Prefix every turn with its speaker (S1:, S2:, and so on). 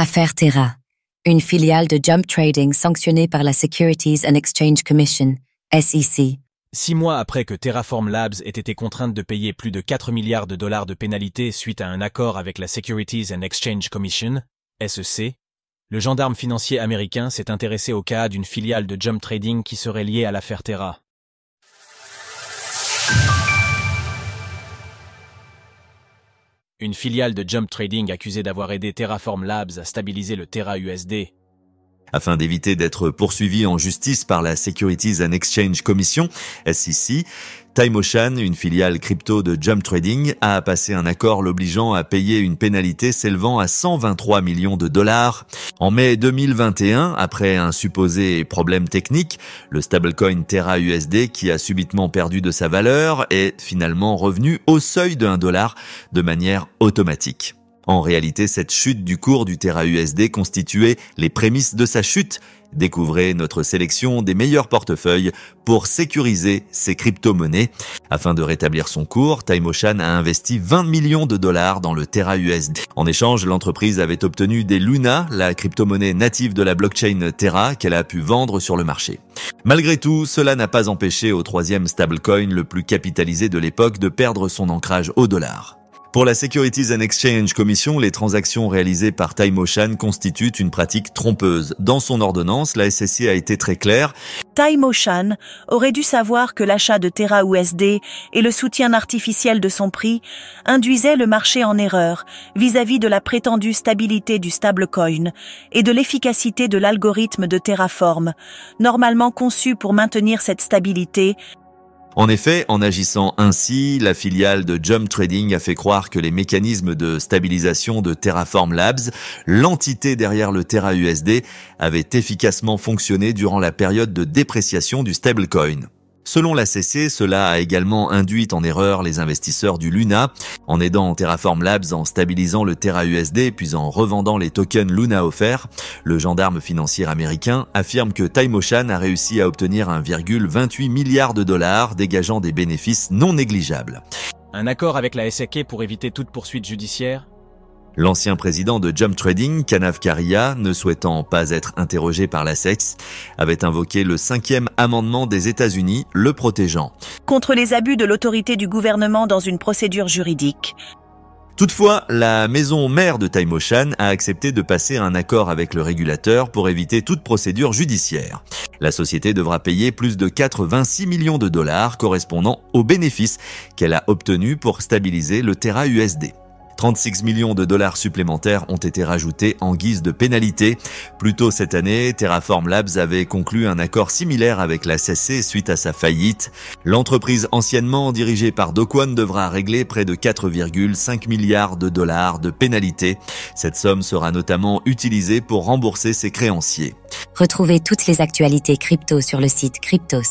S1: Affaire Terra, une filiale de Jump Trading sanctionnée par la Securities and Exchange Commission, SEC.
S2: 6 mois après que Terraform Labs ait été contrainte de payer plus de 4 milliards de dollars de pénalités suite à un accord avec la Securities and Exchange Commission, SEC, le gendarme financier américain s'est intéressé au cas d'une filiale de Jump Trading qui serait liée à l'affaire Terra. Une filiale de Jump Trading accusée d'avoir aidé Terraform Labs à stabiliser le Terra USD.
S3: Afin d'éviter d'être poursuivi en justice par la Securities and Exchange Commission, SEC, Time Ocean, une filiale crypto de Jump Trading, a passé un accord l'obligeant à payer une pénalité s'élevant à 123 millions de dollars. En mai 2021, après un supposé problème technique, le stablecoin Terra USD, qui a subitement perdu de sa valeur, est finalement revenu au seuil de $1 de manière automatique. En réalité, cette chute du cours du Terra USD constituait les prémices de sa chute. Découvrez notre sélection des meilleurs portefeuilles pour sécuriser ces crypto-monnaies. Afin de rétablir son cours, Time Ocean a investi 20 millions de dollars dans le Terra USD. En échange, l'entreprise avait obtenu des Luna, la crypto-monnaie native de la blockchain Terra qu'elle a pu vendre sur le marché. Malgré tout, cela n'a pas empêché au troisième stablecoin le plus capitalisé de l'époque de perdre son ancrage au dollar. Pour la Securities and Exchange Commission, les transactions réalisées par Time Ocean constituent une pratique trompeuse. Dans son ordonnance, la SEC a été très claire.
S4: Time Ocean aurait dû savoir que l'achat de Terra USD et le soutien artificiel de son prix induisaient le marché en erreur vis-à-vis de la prétendue stabilité du stablecoin et de l'efficacité de l'algorithme de Terraform, normalement conçu pour maintenir cette stabilité.
S3: En effet, en agissant ainsi, la filiale de Jump Trading a fait croire que les mécanismes de stabilisation de Terraform Labs, l'entité derrière le Terra USD, avaient efficacement fonctionné durant la période de dépréciation du stablecoin. Selon la SEC, cela a également induit en erreur les investisseurs du Luna. En aidant Terraform Labs en stabilisant le Terra USD puis en revendant les tokens Luna offerts, le gendarme financier américain affirme que Time Ocean a réussi à obtenir 1,28 milliard de dollars, dégageant des bénéfices non négligeables.
S2: Un accord avec la SEC pour éviter toute poursuite judiciaire?
S3: L'ancien président de Jump Trading, Kanav Karia, ne souhaitant pas être interrogé par la SEC, avait invoqué le 5e amendement des États-Unis, le protégeant
S4: contre les abus de l'autorité du gouvernement dans une procédure juridique.
S3: Toutefois, la maison mère de Time Ocean a accepté de passer un accord avec le régulateur pour éviter toute procédure judiciaire. La société devra payer plus de 86 millions de dollars correspondant aux bénéfices qu'elle a obtenus pour stabiliser le Terra USD. 36 millions de dollars supplémentaires ont été rajoutés en guise de pénalité. Plus tôt cette année, Terraform Labs avait conclu un accord similaire avec la SEC suite à sa faillite. L'entreprise anciennement dirigée par Do Kwon devra régler près de 4,5 milliards de dollars de pénalité. Cette somme sera notamment utilisée pour rembourser ses créanciers.
S1: Retrouvez toutes les actualités crypto sur le site cryptost.fr.